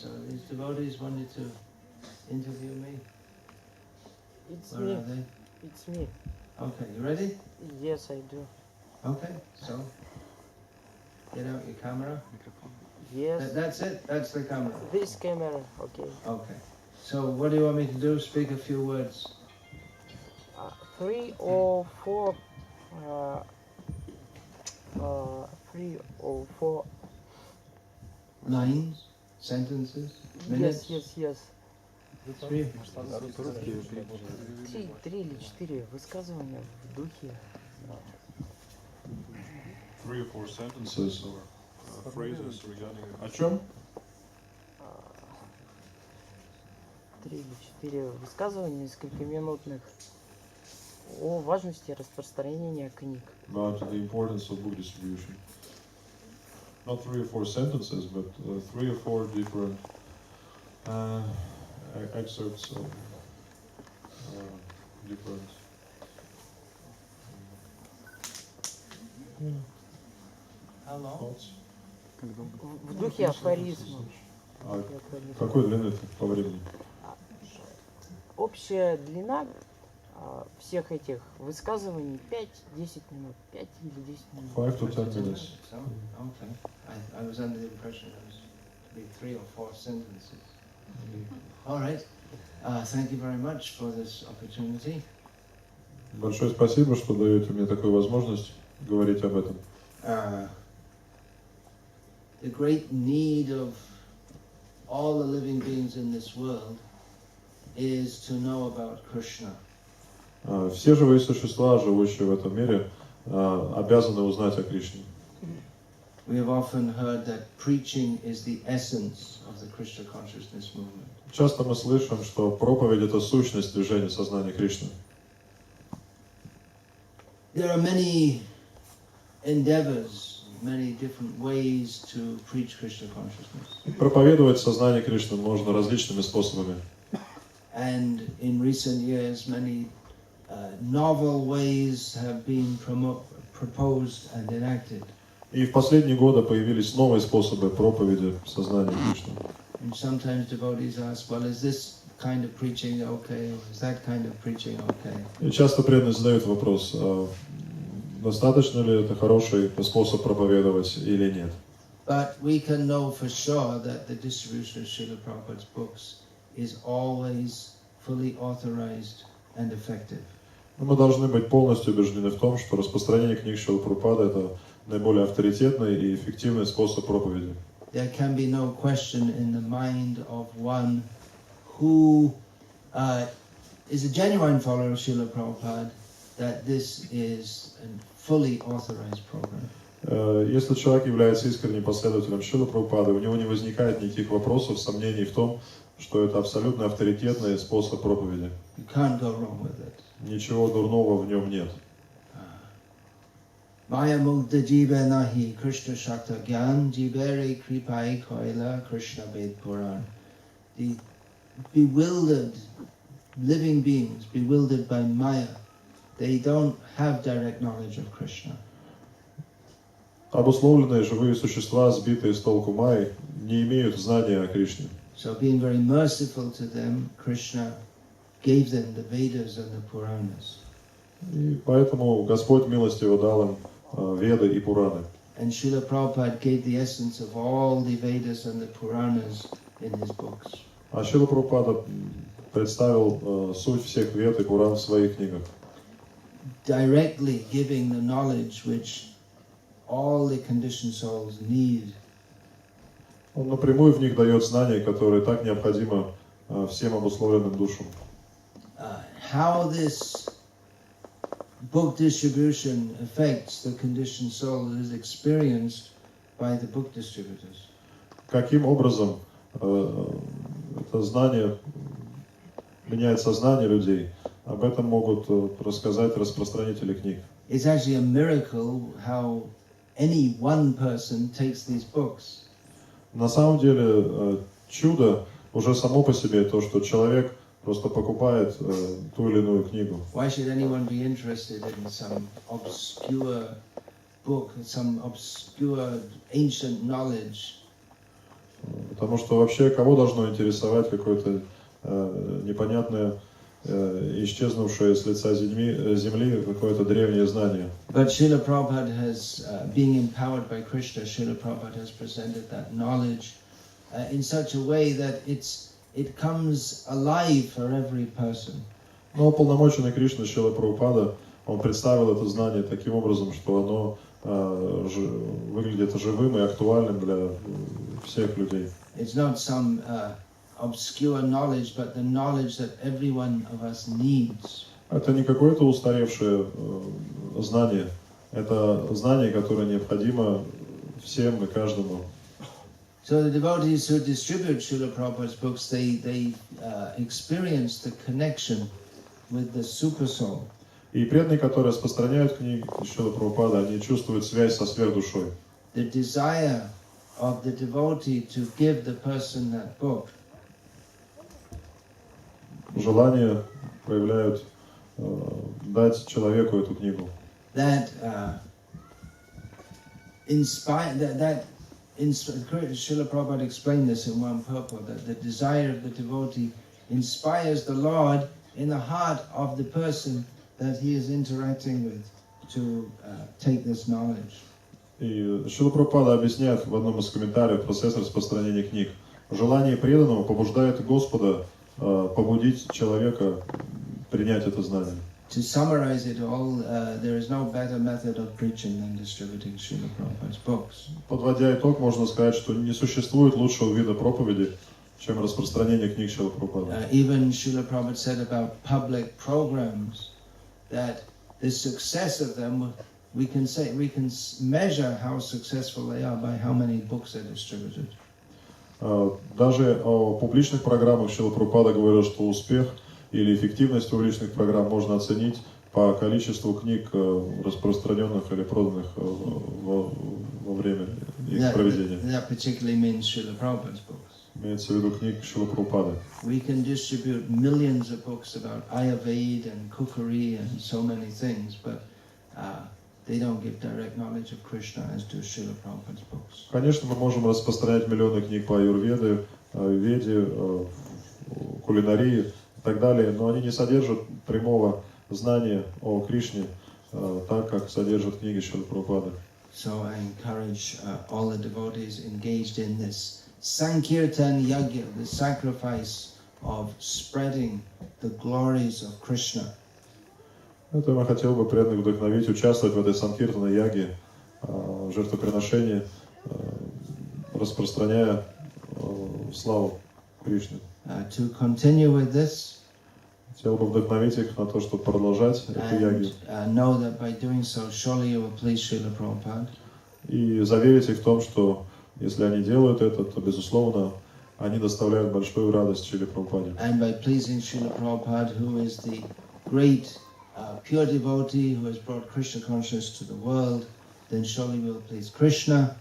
So these devotees wanted to interview me. It's Where me. are they? It's me. Okay, you ready? Yes, I do. Okay, so get out your camera. Yes. That's it. That's the camera. This camera, okay. Okay. So what do you want me to do? Speak a few words. 3 or 4. 3 or 4. Lines, sentences, minutes. Yes. 3. 3 или 4 высказывания в духе. 3 or 4 sentences or phrases regarding о чем? 3 или 4 высказывания несколькоминутных о важности распространения книг. About the importance of book distribution. Not 3 or 4 sentences, but 3 or 4 different excerpts of different thoughts. В духе афоризмов. Какой длины это по времени? Общая длина всех этих высказываний 5-10 минут. 5 или 10 минут. 5 to 10 minutes. Okay. I was under the impression it was to be 3 or 4 sentences. All right. Thank you very much for this opportunity. Большое спасибо, что даете мне такую возможность говорить об этом. The great need of all the living beings in this world is to know about Krishna. Все живые существа, живущие в этом мире, обязаны узнать о Кришне. We have often heard that preaching is the essence of the Krishna consciousness movement. Часто мы слышим, что проповедь — это сущность движения сознания Кришны. There are many endeavors, many different ways to preach Krishna consciousness. Проповедовать сознание Кришны можно различными способами. And in recent years, many novel ways have been proposed and enacted. И в последние годы появились новые способы проповеди сознания Кришны. And sometimes devotees ask, well, is this kind of preaching okay, or is that kind of preaching okay? И часто преданные задают вопрос, достаточно ли это хороший способ проповедовать или нет. But we can know for sure that the distribution of Srila Prabhupada's books is always fully authorized and effective. Но мы должны быть полностью убеждены в том, что распространение книг Шрилы Прабхупады — это наиболее авторитетный и эффективный способ проповеди. There can be no question in the mind of one who is a genuine follower of Srila Prabhupada that this is a fully authorized program. Если человек является искренним последователем Шрилы Прабхупады, у него не возникает никаких вопросов, сомнений в том, что это абсолютно авторитетный способ проповеди. You can't go wrong with it. Ничего дурного в нем нет. Maya mukta jiva nahi Krishna shakta gyan jivere kripai koila Krishna ved puran. The bewildered living beings, bewildered by Maya, they don't have direct knowledge of Krishna. Обусловленные живые существа, сбитые с толку Майи, не имеют знания о Кришне. So being very merciful to them, Krishna gave them the Vedas and the Puranas. И поэтому Господь милостиво дал им Веды и Пураны. And Srila Prabhupada gave the essence of all the Vedas and the Puranas in his books. А Шрила Прабхупада представил суть всех Вед и Пуран в своих книгах. Directly giving the knowledge which all the conditioned souls need. Он напрямую в них дает знания, которые так необходимы всем обусловленным душам. How this book distribution affects the conditioned soul is experienced by the book distributors. Каким образом это знание меняет сознание людей, об этом могут рассказать распространители книг. It's actually a miracle how any one person takes these books. На самом деле чудо уже само по себе то, что человек просто покупает ту или иную книгу. Why should anyone be interested in some obscure book, some obscure ancient knowledge? Потому что вообще кого должно интересовать какое-то непонятное, исчезнувшее с лица земли какое-то древнее знание. But Srila Prabhupada has, being empowered by Krishna, Srila Prabhupada has presented that knowledge in such a way that it comes alive for every person. Но полномоченный Кришна Шрила Прабхупада, он представил это знание таким образом, что оно выглядит живым и актуальным для всех людей. It's not some obscure knowledge, but the knowledge that every one of us needs. Это не какое-то устаревшее знание, это знание, которое необходимо всем и каждому. So the devotees who distribute Srila Prabhupada's books, they experience the connection with the super soul. И преданные, которые распространяют книги Шрилы Прабхупады, они чувствуют связь со сверхдушой. The desire of the devotee to give the person that book. Желание проявляют дать человеку эту книгу. That Srila Prabhupada explained this in one purport, that the desire of the devotee inspires the Lord in the heart of the person that he is interacting with to take this knowledge. И Шрила Прабхупада объясняет в одном из комментариев процесс распространения книг. Желание преданного побуждает Господа побудить человека принять это знание. To summarize it all, there is no better method of preaching than distributing Srila Prabhupada's books. Подводя итог, можно сказать, что не существует лучшего вида проповеди, чем распространение книг Шрилы Прабхупады. Even Srila Prabhupada said about public programs that the success of them, we can measure how successful they are by how many books are distributed. Даже о публичных программах Шрила Прабхупада говорил, что успех или эффективность публичных программ можно оценить по количеству книг, распространенных или проданных во время их проведения. That particularly means Srila Prabhupada's books. Имеется в виду книг Шрилы Прабхупады. We can distribute millions of books about Ayurveda and cookery and so many things, but they don't give direct knowledge of Krishna as do Srila Prabhupada's books. Конечно, мы можем распространять миллионы книг по аюрведе, веде, кулинарии и так далее, но они не содержат прямого знания о Кришне, так как содержат книги Шрилы Прабхупады. So I encourage all the devotees engaged in this Sankirtan Yagya, the sacrifice of spreading the glories of Krishna. Это я хотел бы преданных вдохновить, участвовать в этой санкиртана яге, жертвоприношении, распространяя славу Кришны. To continue with this, Хотел бы вдохновить их на то, чтобы продолжать эту ягу. Know that by doing so, surely you will please Srila Prabhupada. И заверить их в том, что если они делают это, то, безусловно, они доставляют большую радость Шриле Прабхупаде. And by pleasing Srila Prabhupada, who is the great pure devotee who has brought Krishna consciousness to the world, then surely we will please Krishna.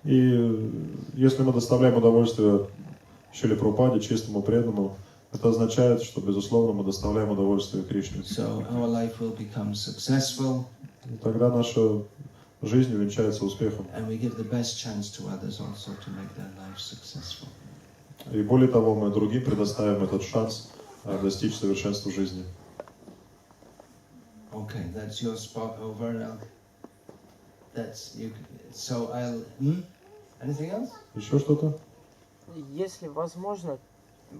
И если мы доставляем удовольствие Шриле Прабхупаде, чистому преданному, это означает, что, безусловно, мы доставляем удовольствие Кришне. So our life will become successful. И тогда наша жизнь увенчается успехом. And we give the best chance to others also to make their lives successful. И более того, мы другим предоставим этот шанс достичь совершенства жизни. Okay, that's your spot over now. That's you. So I'll. Anything else? Еще что-то? Если возможно,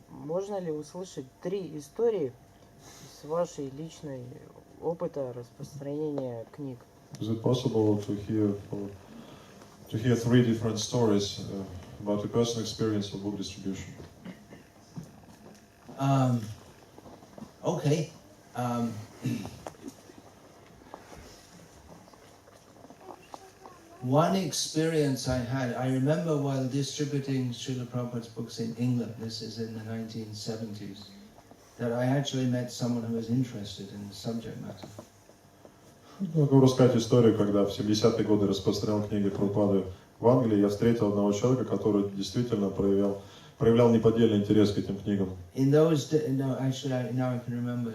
можно ли услышать 3 истории с вашей личной опыта распространения книг? Is it possible to hear 3 different stories about your personal experience of book distribution? Okay. One experience I had, I remember while distributing Srila Prabhupada's books in England, this is in the 1970s, that I actually met someone who was interested in the subject matter. Могу рассказать историю, когда в 70-е годы распространял книги Прабхупады в Англии, я встретил одного человека, который действительно проявлял неподдельный интерес к этим книгам. In those days, no, actually, now I can remember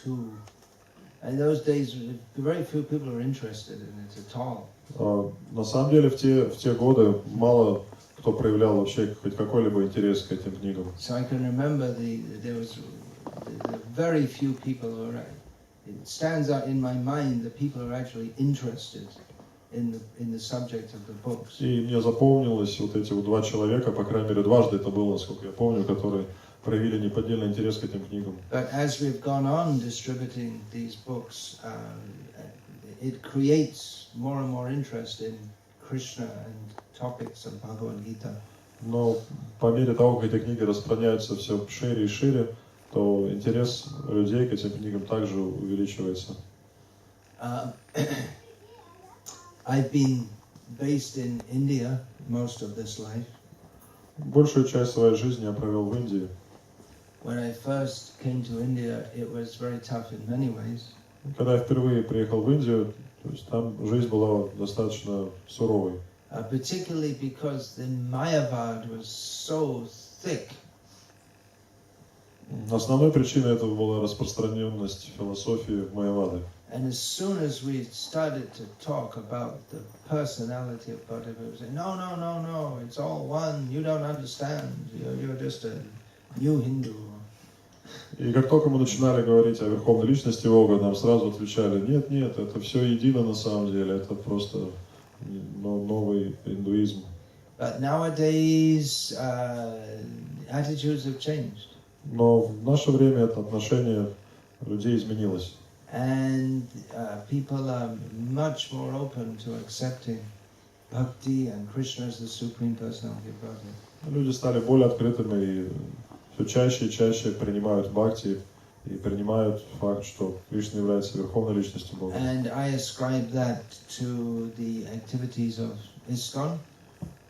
2. In those days, very few people were interested in it at all. На самом деле, в те годы мало кто проявлял вообще хоть какой-либо интерес к этим книгам. So I can remember there was the very few people who are. It stands out in my mind that people are actually interested in the subject of the books. И мне запомнилось вот эти вот два человека, по крайней мере дважды это было, насколько я помню, которые проявили неподдельный интерес к этим книгам. But as we've gone on distributing these books, it creates more and more interest in Krishna and topics of Bhagavad Gita. Но по мере того, как эти книги распространяются все шире и шире, то интерес людей к этим книгам также увеличивается. I've been based in India most of this life. Большую часть своей жизни я провел в Индии. When I first came to India, it was very tough in many ways. Когда я впервые приехал в Индию, то есть там жизнь была достаточно суровой. Particularly because the Mayavad was so thick. Основной причиной этого была распространенность философии Майявады. And as soon as we started to talk about the personality of Buddha, we would say, no, it's all one, you don't understand, you're just a new Hindu. И как только мы начинали говорить о верховной личности Бога, нам сразу отвечали, нет, это все едино на самом деле, это просто новый индуизм. But nowadays, attitudes have changed. Но в наше время это отношение людей изменилось. And people are much more open to accepting bhakti and Krishna as the Supreme Personality of Godhead. Люди стали более открытыми и все чаще и чаще принимают бхакти и принимают факт, что Кришна является верховной личностью Бога. And I ascribe that to the activities of ISKCON.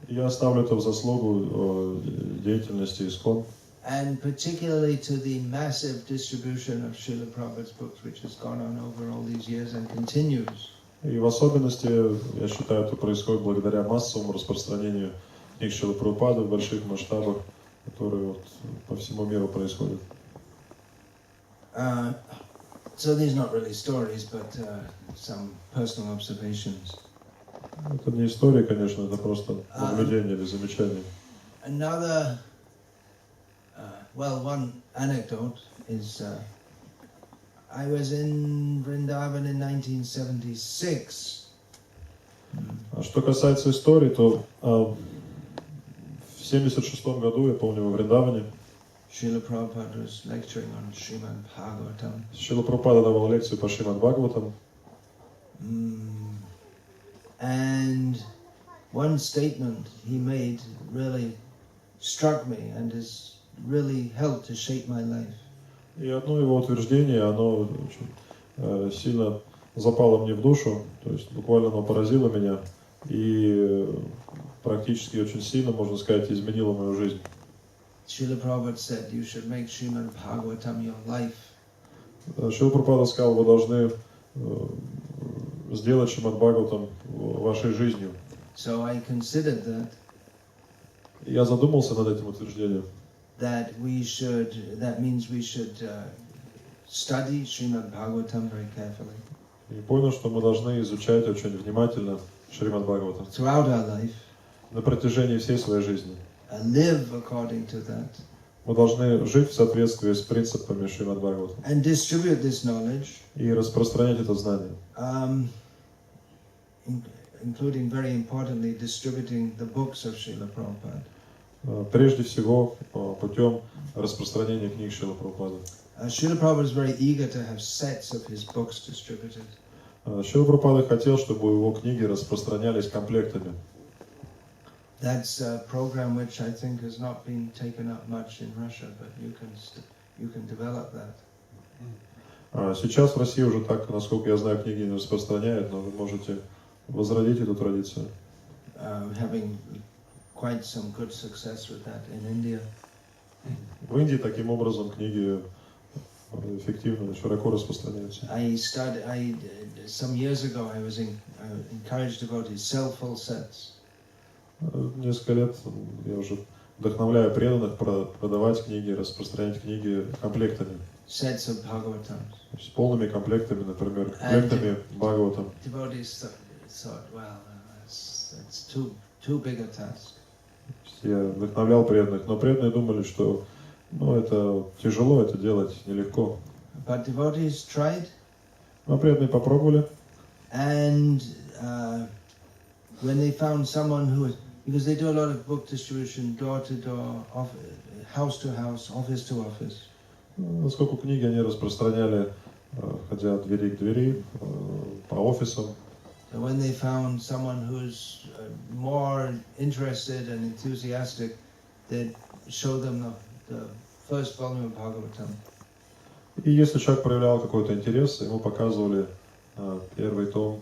Я ставлю это в заслугу деятельности ИСККОН. And particularly to the massive distribution of Srila Prabhupada's books, which has gone on over all these years and continues. И в особенности, я считаю, это происходит благодаря массовому распространению книг Шрилы Прабхупады в больших масштабах, которые вот по всему миру происходят. So these are not really stories, but some personal observations. Это не история, конечно, это просто наблюдение или замечание. Another, one anecdote is I was in Vrindavan in 1976. А что касается истории, то в 1976 году, я помню, во Вриндаване, Srila Prabhupada was lecturing on Srimad Bhagavatam. Шрила Прабхупада давал лекцию по Шримад Бхагаватам. And one statement he made really struck me and has really helped to shape my life. И одно его утверждение, оно очень сильно запало мне в душу, то есть буквально оно поразило меня и практически очень сильно, можно сказать, изменило мою жизнь. Srila Prabhupada said, you should make Srimad Bhagavatam your life. Шрила Прабхупада сказал, вы должны сделать Шримад Бхагаватам вашей жизнью. So I considered that. Я задумался над этим утверждением. That means we should study Srimad Bhagavatam very carefully. И понял, что мы должны изучать очень внимательно Шримад Бхагаватам throughout our life. На протяжении всей своей жизни. Live according to that. Мы должны жить в соответствии с принципами Шримад Бхагаватам. And distribute this knowledge. И распространять это знание. Including very importantly distributing the books of Srila Prabhupada. Прежде всего путем распространения книг Шрилы Прабхупады. Srila Prabhupada is very eager to have sets of his books distributed. Шрила Прабхупада хотел, чтобы его книги распространялись комплектами. That's a program which I think has not been taken up much in Russia, but you can develop that. Сейчас в России уже так, насколько я знаю, книги не распространяют, но вы можете возродить эту традицию. Having quite some good success with that in India. В Индии таким образом книги эффективно, широко распространяются. Some years ago I was encouraged to go to sell full sets. Несколько лет я уже вдохновляю преданных продавать книги, распространять книги комплектами. Sets of Bhagavatams. С полными комплектами, например, комплектами Бхагаватам. Devotees thought, well, it's too big a task. я вдохновлял преданных, но преданные думали, что это тяжело, это делать нелегко. But devotees tried, Но преданные попробовали. and when they found someone who was, because they do a lot of book distribution, door to door, house to house, office to office. Поскольку книги они распространяли, ходя от двери к двери, по офисам. So when they found someone who's more interested and enthusiastic, they'd show them the first volume of Bhagavatam. И если человек проявлял какой-то интерес, ему показывали первый том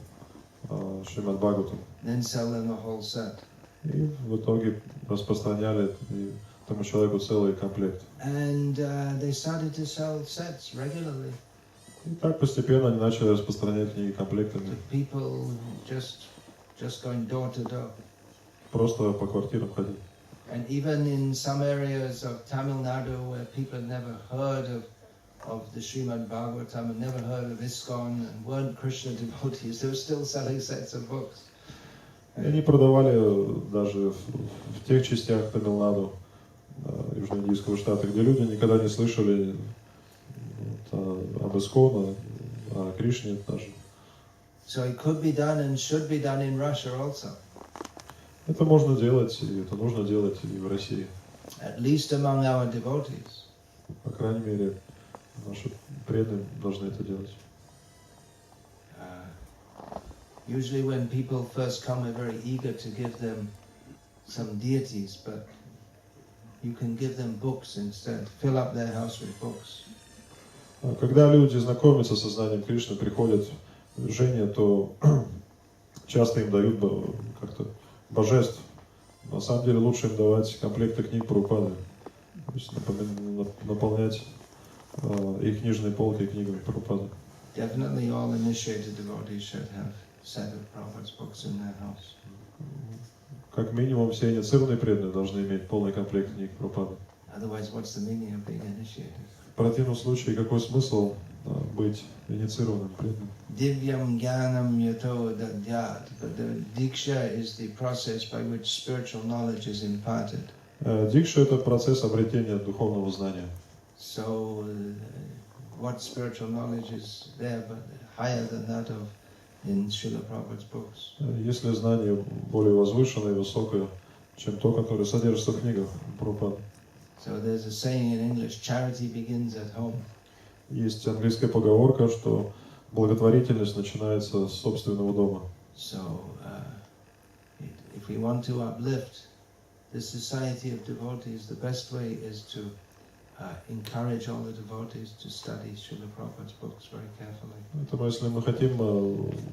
Шримад Бхагаватам. Then sell them the whole set. И в итоге распространяли тому человеку целый комплект. And they started to sell sets regularly. И так постепенно они начали распространять книги комплектами. To people just going door to door. Просто по квартирам ходить. And even in some areas of Tamil Nadu where people had never heard of the Srimad Bhagavatam and never heard of ISKCON and weren't Krishna devotees, they were still selling sets of books. И они продавали даже в тех частях Тамилнаду, Южно-Индийского штата, где люди никогда не слышали об ИСККОНе, о Кришне даже. So it could be done and should be done in Russia also. Это можно делать, и это нужно делать и в России. At least among our devotees. По крайней мере, наши преданные должны это делать. Usually when people first come, we're very eager to give them some deities, but you can give them books instead. Fill up their house with books. Когда люди знакомятся со знанием Кришны, приходят в движение, то часто им дают как-то божеств. На самом деле лучше им давать комплекты книг Прабхупады, то есть наполнять их книжные полки книгами Прабхупады. Definitely all initiated devotees should have a set of Prabhupada's books in their house. Как минимум все инициированные преданные должны иметь полный комплект книг Прабхупады. Otherwise, what's the meaning of being initiated? В противном случае, какой смысл быть инициированным преданным? Divyam Jnanam Yato Dadyat, but the Diksha is the process by which spiritual knowledge is imparted. Дикша — это процесс обретения духовного знания. So, what spiritual knowledge is there, but higher than that of in Srila Prabhupada's books? Если знание более возвышенное и высокое, чем то, которое содержится в книгах Прабхупады. So there's a saying in English, charity begins at home. Есть английская поговорка, что благотворительность начинается с собственного дома. So, if we want to uplift the society of devotees, the best way is to encourage all the devotees to study Srila Prabhupada's books very carefully. Поэтому, если мы хотим,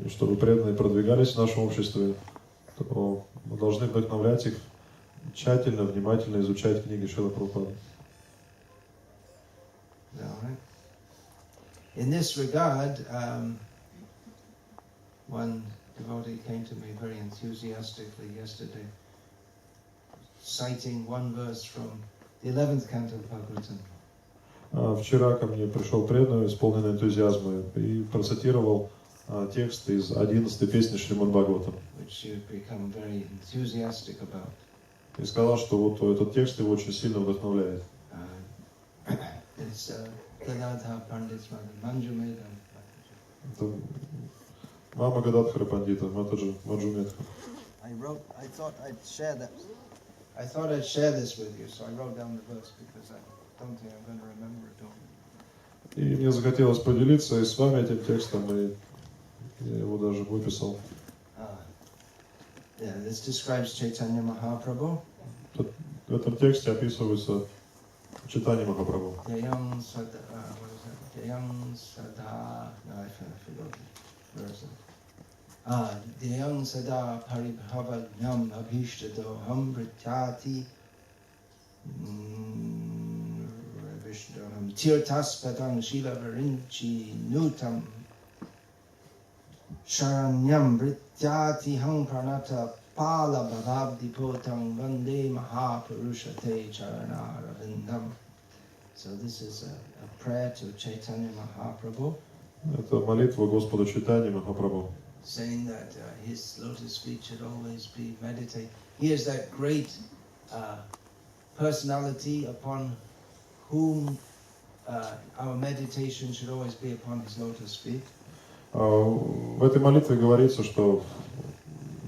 чтобы преданные продвигались в нашем обществе, то мы должны вдохновлять их тщательно, внимательно изучать книги Шрилы Прабхупады. Right. In this regard, one devotee came to me very enthusiastically yesterday, citing one verse from the 11th canto of Bhagavatam. Вчера ко мне пришел преданный, исполненный энтузиазма, и процитировал текст из 11-й песни Шримад Бхагаватам. Which you've become very enthusiastic about. И сказал, что вот этот текст его очень сильно вдохновляет. It's Gadadhar Pandit's mother, Manjumedha. Это мама Гададхара Пандита, Матаджи Манджумедха. I thought I'd share this with you, so I wrote down the verse because I don't think I'm going to remember it all. И мне захотелось поделиться и с вами этим текстом, и я его даже выписал. Yeah, this describes Chaitanya Mahaprabhu. В этом тексте описывается Чайтанья Махапрабху. Jayam Sada, what is that? Jayam Sada, no, I forgot the verse. Jayam Sada Paribhavanyam Abhishtado Ham Vrityati Tirtaspadam Shiva Varinchi Nutam Sharanyam Vrityati Hang Pranata Pala Bhavabdi Potang Vande Mahapurushate Charana Ravindam. So this is a prayer to Chaitanya Mahaprabhu. Это молитва Господу Чайтаньи Махапрабху. Saying that his lotus feet should always be meditated. He is that great personality upon whom our meditation should always be upon his lotus feet. В этой молитве говорится, что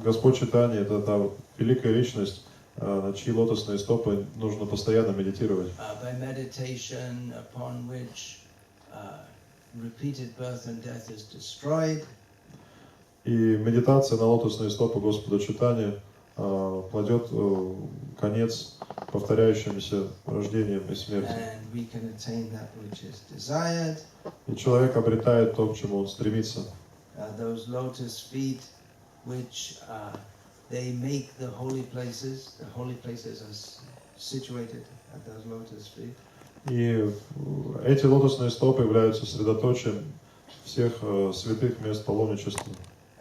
Господь Чайтанья — это та великая личность, на чьи лотосные стопы нужно постоянно медитировать. By meditation upon which repeated birth and death is destroyed. И медитация на лотосные стопы Господа Чайтаньи кладет конец повторяющимся рождениям и смерти. And we can attain that which is desired. И человек обретает то, к чему он стремится. Those lotus feet, which they make the holy places are situated at those lotus feet. И эти лотосные стопы являются средоточием всех святых мест паломничества.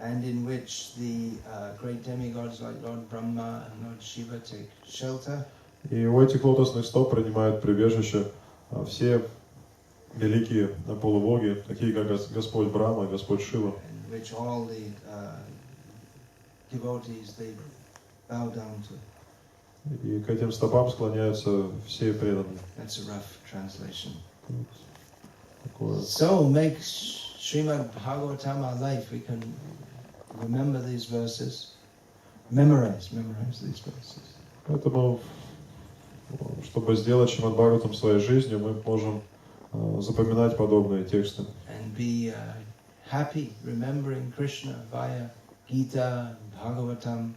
And in which the great demigods like Lord Brahma and Lord Shiva take shelter. И у этих лотосных стоп принимают прибежище все великие полубоги, такие как Господь Брахма и Господь Шива. In which all the devotees they bow down to. И к этим стопам склоняются все преданные. That's a rough translation. Такое. So make Srimad Bhagavatam our life. We can remember these verses, memorize these verses. Поэтому, чтобы сделать Шримад Бхагаватам своей жизнью, мы можем запоминать подобные тексты. And be happy remembering Krishna via Gita, Bhagavatam.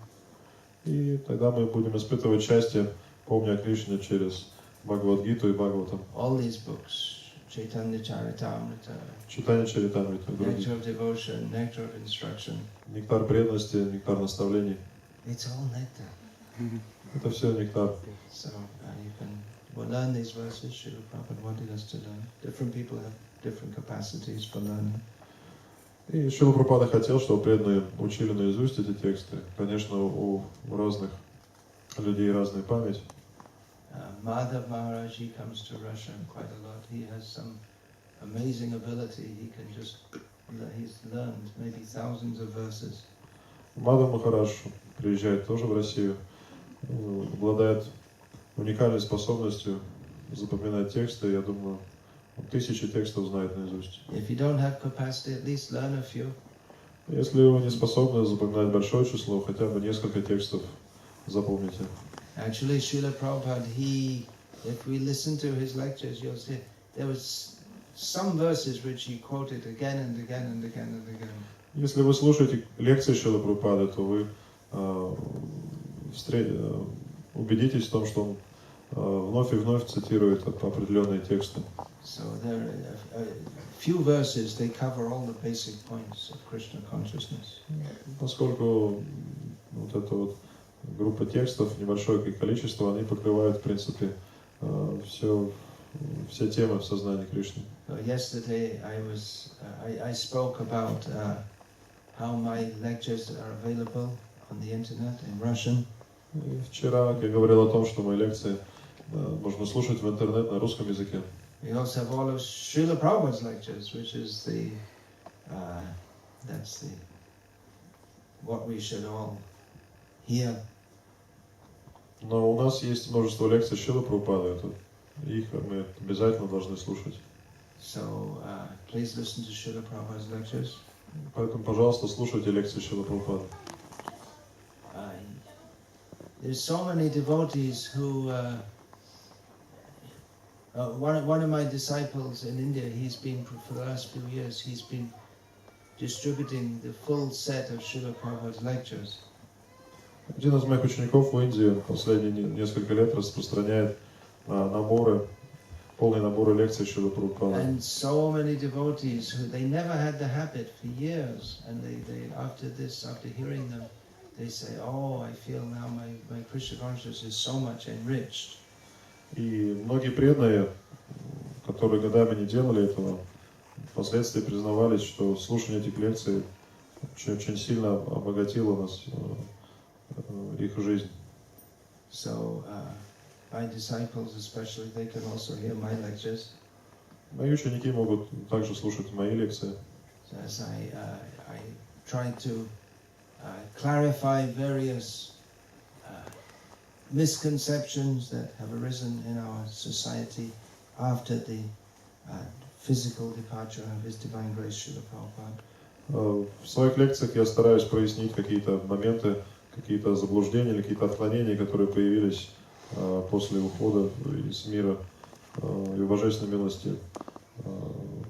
И тогда мы будем испытывать счастье, помня о Кришне через Бхагавад-гиту и Бхагаватам. All these books, Chaitanya Charitamrita, Читание Чаритамрита, Nectar of Devotion, Nectar of Instruction. нектар преданности, нектар наставлений. It's all nectar. Это все нектар. So you can learn these verses. Srila Prabhupada wanted us to learn. Different people have different capacities for learning. И Шрила Прабхупада хотел, чтобы преданные учили наизусть эти тексты. Конечно, у разных людей разная память. Madhav Maharaj, he comes to Russia quite a lot. He has some amazing ability. He's learned maybe thousands of verses. Мадхав Махарадж приезжает тоже в Россию, обладает уникальной способностью запоминать тексты. Я думаю, он тысячи текстов знает наизусть. If you don't have capacity, at least learn a few. Если вы не способны запоминать большое число, хотя бы несколько текстов запомните. Actually, Srila Prabhupada, if we listen to his lectures, you'll see there was some verses which he quoted again and again and again and again. Если вы слушаете лекции Шрилы Прабхупады, то вы убедитесь в том, что он вновь и вновь цитирует определенные тексты. So there are a few verses, they cover all the basic points of Krishna consciousness. Поскольку вот эта вот группа текстов, небольшое количество, они покрывают, в принципе, все темы в сознании Кришны. So yesterday I spoke about how my lectures are available on the internet in Russian. И вчера я говорил о том, что мои лекции можно слушать в интернет на русском языке. We also have all of Srila Prabhupada's lectures, which is what we should all hear. Но у нас есть множество лекций Шрилы Прабхупады, их мы обязательно должны слушать. So please listen to Srila Prabhupada's lectures. Поэтому, пожалуйста, слушайте лекции Шрилы Прабхупады. There's so many devotees who. One of my disciples in India, he's been for the last few years, he's been distributing the full set of Srila Prabhupada's lectures. Один из моих учеников в Индии последние несколько лет распространяет полные наборы лекций Шрилы Прабхупады. And so many devotees who they never had the habit for years, and they after hearing them, they say, "Oh, I feel now my Krishna consciousness is so much enriched." И многие преданные, которые годами не делали этого, впоследствии признавались, что слушание этих лекций очень сильно обогатило их жизнь. So, my disciples especially, they can also hear my lectures. Мои ученики могут также слушать мои лекции. So as I try to clarify various misconceptions that have arisen in our society after the physical departure of His Divine Grace Srila Prabhupada. В своих лекциях я стараюсь прояснить какие-то моменты, какие-то заблуждения или какие-то отклонения, которые появились после ухода из мира и божественной милости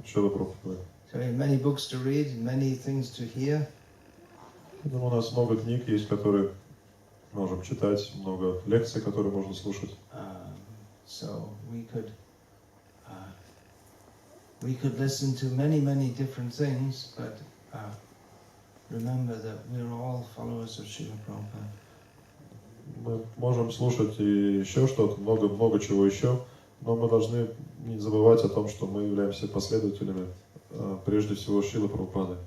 Шрилы Прабхупады. So many books to read, many things to hear. Поэтому у нас много книг есть, которые можем читать, много лекций, которые можно слушать. So we could listen to many different things, but remember that we're all followers of Srila Prabhupada. Мы можем слушать и еще что-то, много чего еще, но мы должны не забывать о том, что мы являемся последователями прежде всего Шрилы Прабхупады.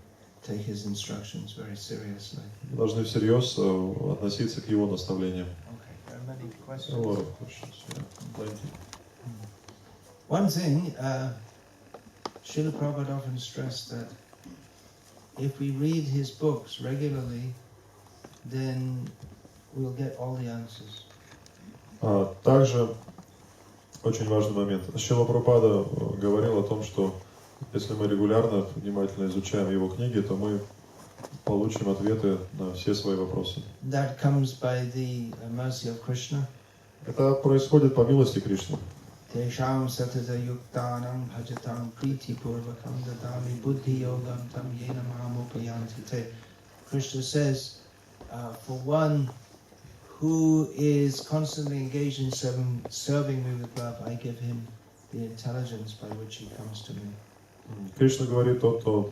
Take his instructions very seriously. Мы должны всерьез относиться к его наставлениям. Okay, there are many questions. A lot of questions, yeah. Plenty. One thing, Srila Prabhupada often stressed that if we read his books regularly, then we'll get all the answers. Также очень важный момент. Шрила Прабхупада говорил о том, что если мы регулярно, внимательно изучаем его книги, то мы получим ответы на все свои вопросы. That comes by the mercy of Krishna. Это происходит по милости Кришны. Tesham satata yuktanam bhajatam priti purvakam dadami buddhi yogam tam yena mahamupayanti te. Krishna says, for one who is constantly engaged in serving me with love, I give him the intelligence by which he comes to me. Кришна говорит, тот, кто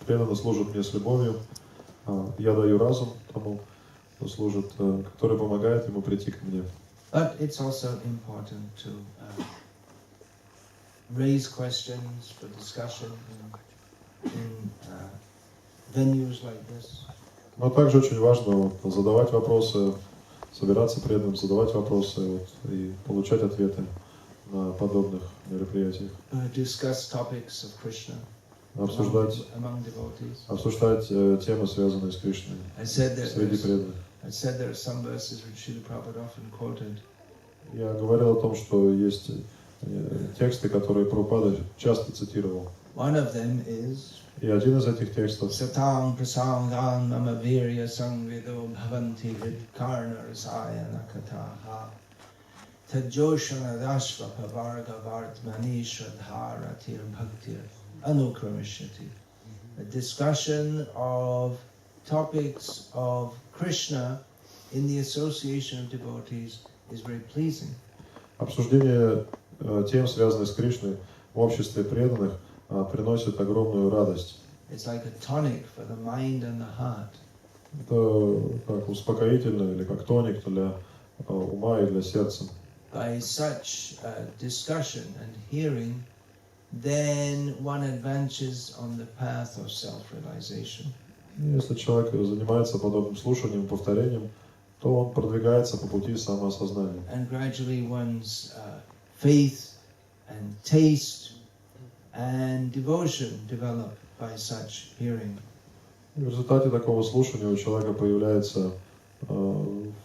преданно служит мне с любовью, я даю разум тому, кто служит, который помогает ему прийти ко мне. But it's also important to raise questions for discussion in venues like this. Но также очень важно задавать вопросы, собираться преданным, задавать вопросы и получать ответы на подобных мероприятиях. Discuss topics of Krishna among devotees. Обсуждать темы, связанные с Кришной среди преданных. I said there are some verses which Srila Prabhupada often quoted. Я говорил о том, что есть тексты, которые Прабхупада часто цитировал. One of them is И один из этих текстов Satang prasangan mama virya sangvido bhavanti vidkarna rasaya nakataha tajoshana dashva pavarga vartmani shradhara tir bhaktir anukramishati. A discussion of topics of Krishna in the association of devotees is very pleasing. Обсуждение тем, связанных с Кришной, в обществе преданных приносит огромную радость. It's like a tonic for the mind and the heart. Это как успокоительно или как тоник для ума и для сердца. By such discussion and hearing, then one advances on the path of self-realization. Если человек занимается подобным слушанием, повторением, то он продвигается по пути самоосознания. And gradually one's faith and taste and devotion develop by such hearing. В результате такого слушания у человека появляется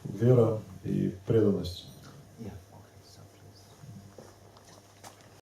вера и преданность.